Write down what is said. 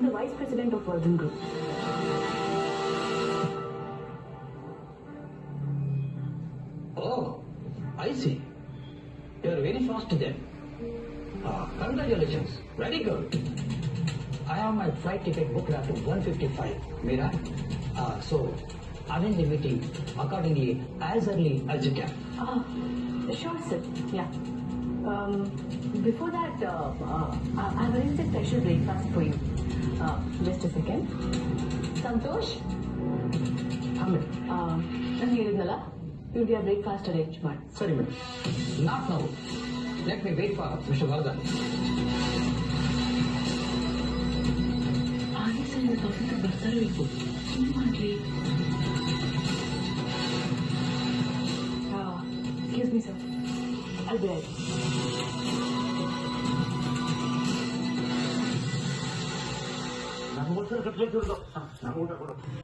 the Vice President of Virgin Group. Oh, I see. You are very fast then. Congratulations. Very good. I have my flight ticket booked at 1:55. Meera? So, arrange the meeting accordingly as early as you can. Sure, sir. Yeah. Before that, I've arranged a special breakfast for you. Just a second. Santosh? ನಾನು ಹೇಳಿದ್ನಲ್ಲ ಇವ್ರಿಗೆ breakfast arrange ಮಾಡಿ. Sorry, madam. Not now. Let me wait for Mr. Vardhan. ಹಾಗೆ sir ಇವತ್ತು ಆಫೀಸಿಗೆ ಬರ್ತಾರೆ ಬೇಕು. ಏನು ಮಾಡಲಿ? Excuse me, sir. I'll be right. ನಮಗೋಸ್ಕರ ಕಟ್ಕೊಂಡು ಊಟ ಕೊಡು.